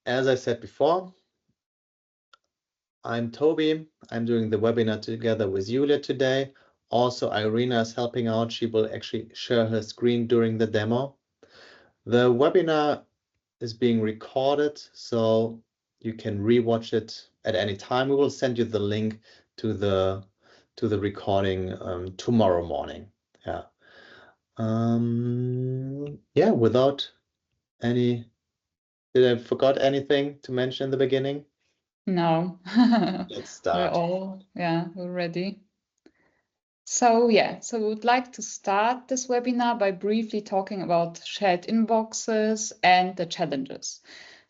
as I said before, I'm Toby. I'm doing the webinar together with Julia today. Also, Irina is helping out. She will actually share her screen during the demo. The webinar is being recorded, so you can rewatch it at any time. We will send you the link to the recording tomorrow morning. Yeah. Yeah. Without any, did I forgot anything to mention in the beginning? No. Let's start. We're ready. So we would like to start this webinar by briefly talking about shared inboxes and the challenges.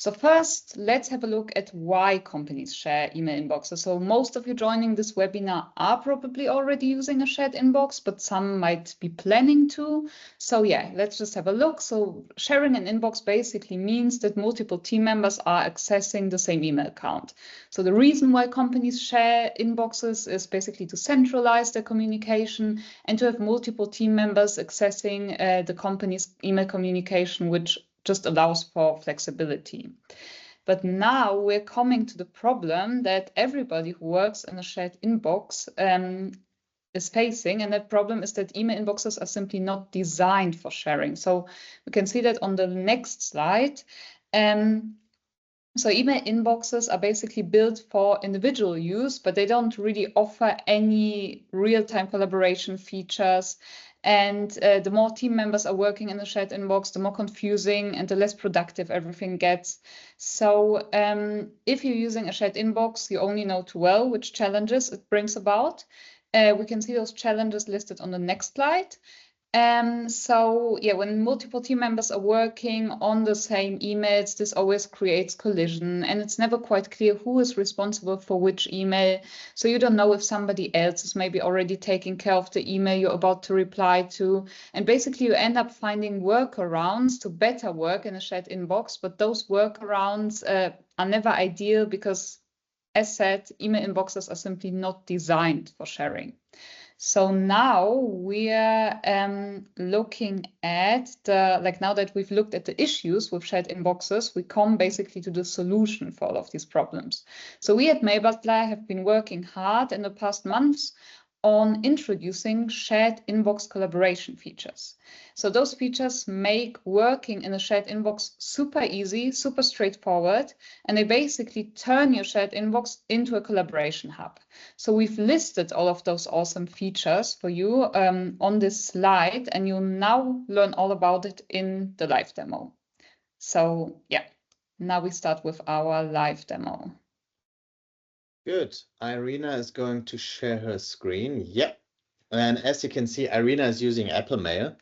So first, let's have a look at why companies share email inboxes. So most of you joining this webinar are probably already using a shared inbox, but some might be planning to. So let's just have a look. So sharing an inbox basically means that multiple team members are accessing the same email account. So the reason why companies share inboxes is basically to centralize their communication and to have multiple team members accessing the company's email communication, which just allows for flexibility. But now we're coming to the problem that everybody who works in a shared inbox is facing, and that problem is that email inboxes are simply not designed for sharing. So we can see that on the next slide. So email inboxes are basically built for individual use, but they don't really offer any real-time collaboration features. And the more team members are working in a shared inbox, the more confusing and the less productive everything gets. So if you're using a shared inbox, you only know too well which challenges it brings about. We can see those challenges listed on the next slide. When multiple team members are working on the same emails, this always creates collision, and it's never quite clear who is responsible for which email. So you don't know if somebody else is maybe already taking care of the email you're about to reply to. And basically you end up finding workarounds to better work in a shared inbox, but those workarounds are never ideal because, as said, email inboxes are simply not designed for sharing. So now we're looking at now that we've looked at the issues with shared inboxes, we come basically to the solution for all of these problems. So we at Mailbutler have been working hard in the past months on introducing shared inbox collaboration features. So those features make working in a shared inbox super easy, super straightforward, and they basically turn your shared inbox into a collaboration hub. So we've listed all of those awesome features for you on this slide, and you'll now learn all about it in the live demo. So now we start with our live demo. Good. Irina is going to share her screen. Yep. And as you can see, Irina is using Apple Mail.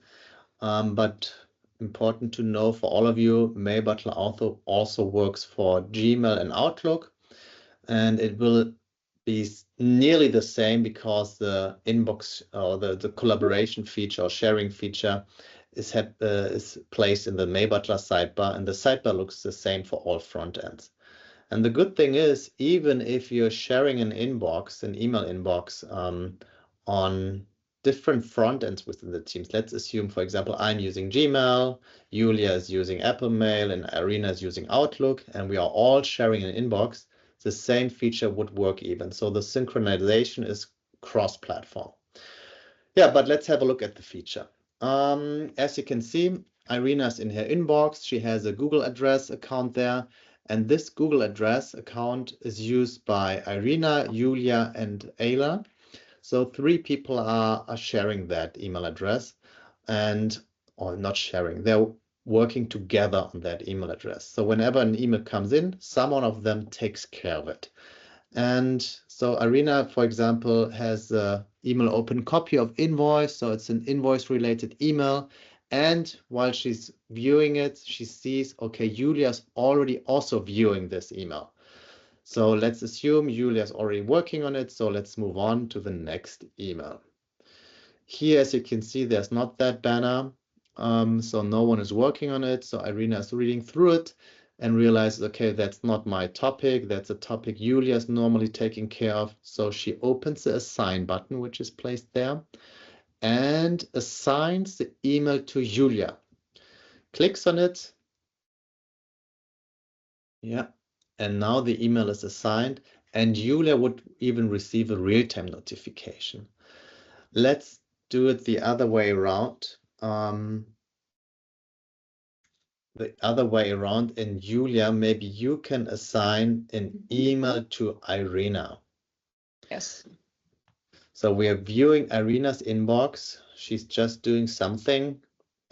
But important to know for all of you, Mailbutler also works for Gmail and Outlook. And it will be nearly the same because the inbox or the collaboration feature or sharing feature is placed in the Mailbutler sidebar, and the sidebar looks the same for all front ends. And the good thing is, even if you're sharing an inbox, an email inbox on different front ends within the teams, let's assume, for example, I'm using Gmail, Julia is using Apple Mail, and Irina is using Outlook, and we are all sharing an inbox, the same feature would work even. So the synchronization is cross-platform. Yeah, but let's have a look at the feature. As you can see, Irina is in her inbox. She has a Google address account there. And this Google address account is used by Irina, Julia, and Ayla. So 3 people are sharing that email address or not sharing, they're working together on that email address. So whenever an email comes in, someone of them takes care of it. And so Irina, for example, has an email open copy of invoice. So it's an invoice related email. And while she's viewing it, she sees, okay, Julia's already also viewing this email. So let's assume Julia's already working on it. So let's move on to the next email. Here, as you can see, there's not that banner. So no one is working on it. So Irina is reading through it and realizes, okay, that's not my topic. That's a topic Julia is normally taking care of. So she opens the assign button, which is placed there, and assigns the email to Julia. Clicks on it. Yeah. And now the email is assigned, and Julia would even receive a real-time notification. Let's do it the other way around. And Julia, maybe you can assign an email to Irina. Yes. So we are viewing Irina's inbox. She's just doing something,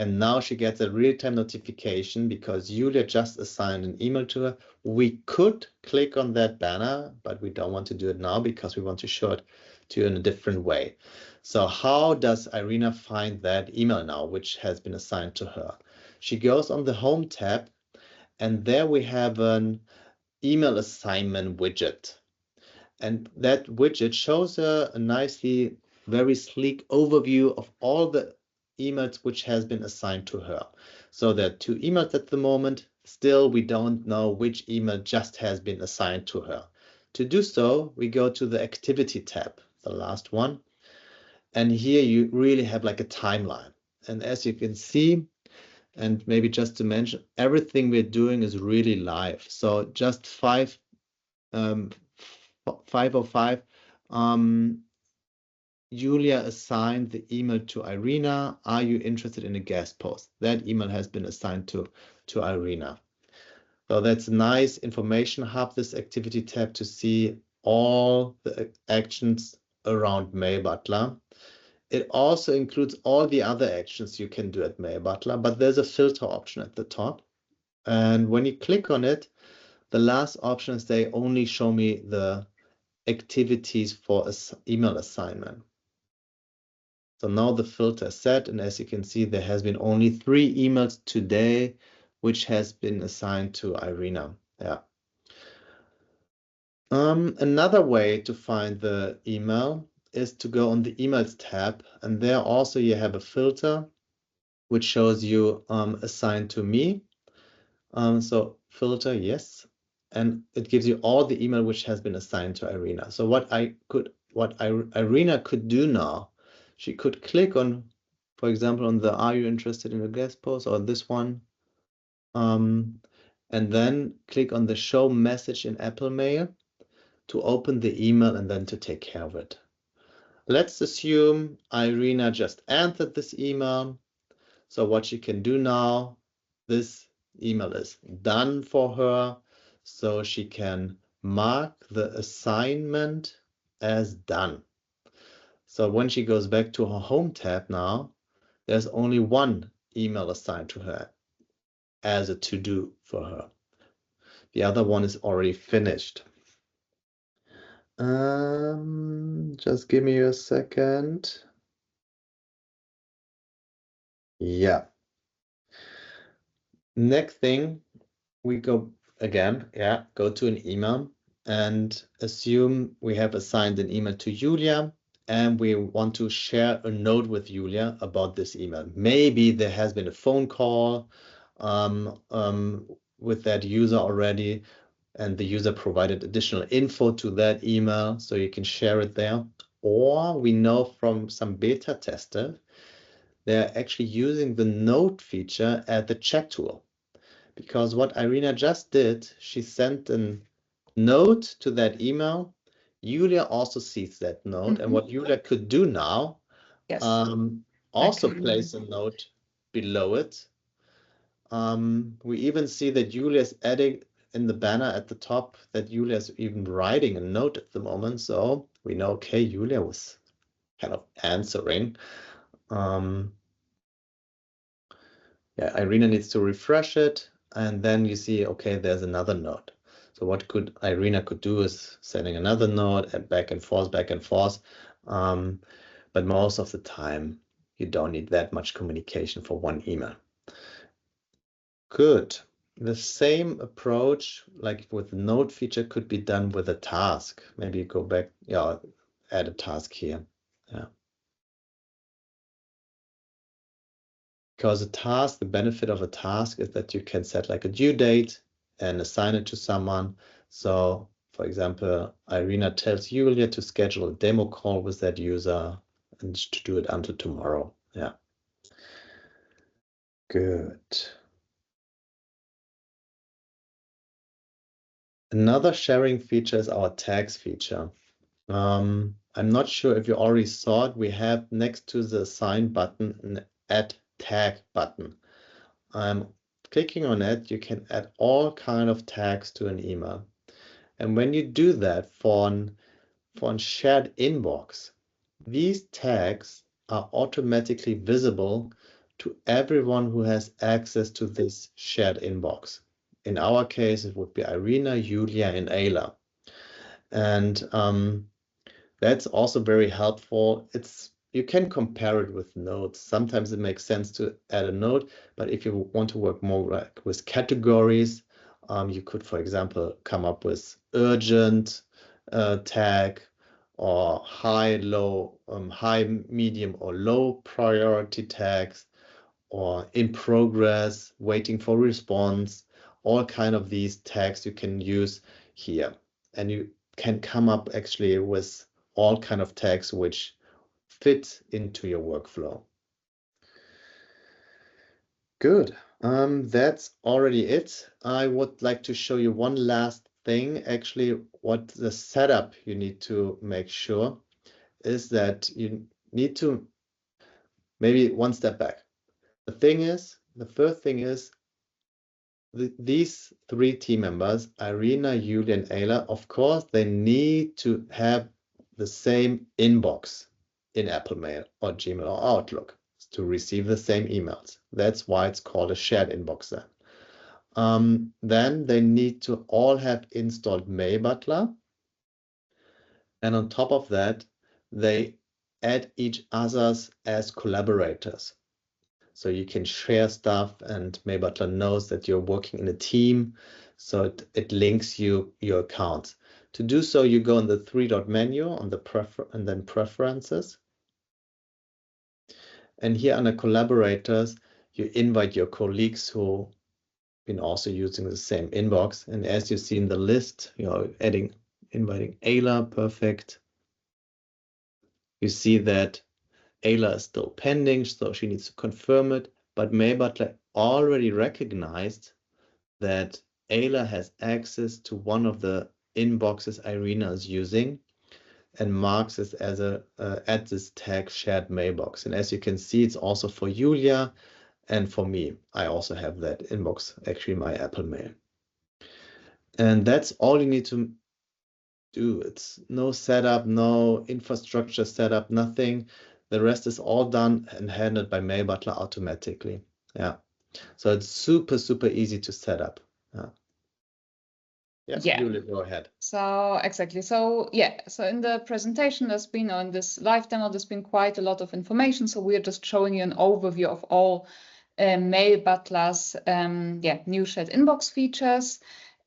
and now she gets a real-time notification because Julia just assigned an email to her. We could click on that banner, but we don't want to do it now because we want to show it to you in a different way. So how does Irina find that email now, which has been assigned to her? She goes on the Home tab, and there we have an email assignment widget. And that widget shows her a nicely, very sleek overview of all the emails which has been assigned to her. So there are 2 emails at the moment. Still, we don't know which email just has been assigned to her. To do so, we go to the Activity tab, the last one. And here you really have like a timeline. And as you can see, and maybe just to mention, everything we're doing is really live. So just 5:05, Julia assigned the email to Irina. Are you interested in a guest post? That email has been assigned to Irina. So that's a nice information hub, this activity tab, to see all the actions around Mailbutler. It also includes all the other actions you can do at Mailbutler, but there's a filter option at the top. And when you click on it, the last option is they only show me the activities for email assignment. So now the filter is set, and as you can see, there has been only 3 emails today, which has been assigned to Irina. Yeah. Another way to find the email is to go on the emails tab, and there also you have a filter which shows you assigned to me. So filter, yes, and it gives you all the email which has been assigned to Irina. So what Irina could do now, she could click on, for example, on the "Are you interested in a guest post?" or this one, and then click on the "Show message in Apple Mail" to open the email and then to take care of it. Let's assume Irina just entered this email. So what she can do now, this email is done for her, so she can mark the assignment as done. So when she goes back to her Home tab now, there's only one email assigned to her as a to-do for her. The other one is already finished. Just give me a second. Yeah. Next thing, we go again, go to an email and assume we have assigned an email to Julia and we want to share a note with Julia about this email. Maybe there has been a phone call with that user already, and the user provided additional info to that email, so you can share it there. Or we know from some beta testers, they're actually using the note feature at the chat tool. Because what Irina just did, she sent a note to that email. Julia also sees that note. And what Julia could do now, Yes. also place a note below it. We even see that Julia is adding in the banner at the top that Julia is even writing a note at the moment. So we know, okay, Julia was kind of answering. Yeah, Irina needs to refresh it, and then you see, okay, there's another note. So what Irina could do is sending another note and back and forth. But most of the time, you don't need that much communication for one email. Good. The same approach, like with the note feature, could be done with a task. Maybe go back, add a task here. Yeah. Because the benefit of a task is that you can set like a due date and assign it to someone. So for example, Irina tells Julia to schedule a demo call with that user and to do it until tomorrow. Yeah. Good. Another sharing feature is our tags feature. I'm not sure if you already saw it. We have next to the sign button an add tag button. Clicking on it, you can add all kind of tags to an email. And when you do that for a shared inbox, these tags are automatically visible to everyone who has access to this shared inbox. In our case, it would be Irina, Julia, and Ayla. And that's also very helpful. You can compare it with notes. Sometimes it makes sense to add a note, but if you want to work more like with categories, you could, for example, come up with urgent tag, or high, low, high, medium, or low priority tags, or in progress, waiting for response. All kind of these tags you can use here, and you can come up actually with all kind of tags which fit into your workflow. Good. That's already it. I would like to show you one last thing. Actually, what the setup you need to make sure is that you need to maybe one step back. The first thing is these three team members, Irina, Julia, and Ayla, of course, they need to have the same inbox in Apple Mail or Gmail or Outlook to receive the same emails. That's why it's called a shared inbox then. Then they need to all have installed Mailbutler. And on top of that, they add each other's as collaborators. So you can share stuff, and Mailbutler knows that you're working in a team, so it links your accounts. To do so, you go in the three-dot menu on the and then Preferences. And here under Collaborators, you invite your colleagues who have been also using the same inbox. And as you see in the list, you're inviting Ayla, perfect. You see that Ayla is still pending, so she needs to confirm it. But Mailbutler already recognized that Ayla has access to one of the inboxes Irina is using, and marks it as add this tag shared mailbox. And as you can see, it's also for Julia and for me. I also have that inbox, actually my Apple Mail. And that's all you need to do. It's no setup, no infrastructure setup, nothing. The rest is all done and handled by Mailbutler automatically. Yeah. So it's super, super easy to set up. Yeah. Julia, go ahead. So exactly. So yeah, so in the presentation there's been on this live demo, there's been quite a lot of information. So we're just showing you an overview of all Mailbutler's new shared inbox features.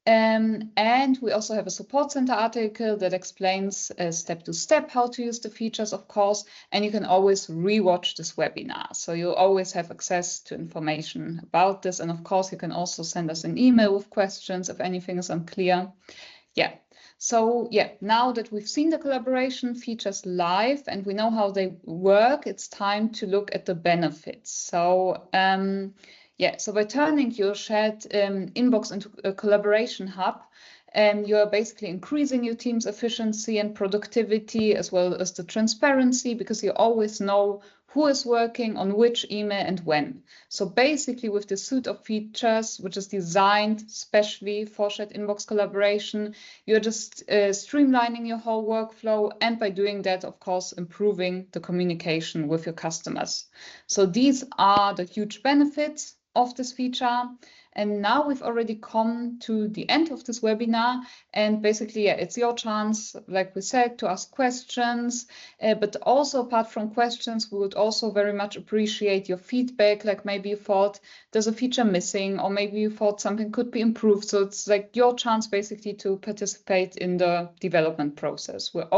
And we also have a support center article that explains step to step how to use the features, of course, and you can always rewatch this webinar. So you always have access to information about this. And of course, you can also send us an email with questions if anything is unclear. Yeah. So yeah, now that we've seen the collaboration features live and we know how they work, it's time to look at the benefits. So so by turning your shared inbox into a collaboration hub, you're basically increasing your team's efficiency and productivity, as well as the transparency, because you always know who is working on which email and when. So basically with the suite of features, which is designed especially for shared inbox collaboration, you're just streamlining your whole workflow, and by doing that, of course, improving the communication with your customers. So these are the huge benefits of this feature. And now we've already come to the end of this webinar, and basically, it's your chance, like we said, to ask questions, but also apart from questions, we would also very much appreciate your feedback, like maybe you thought there's a feature missing, or maybe you thought something could be improved. So it's like your chance basically to participate in the development process. We're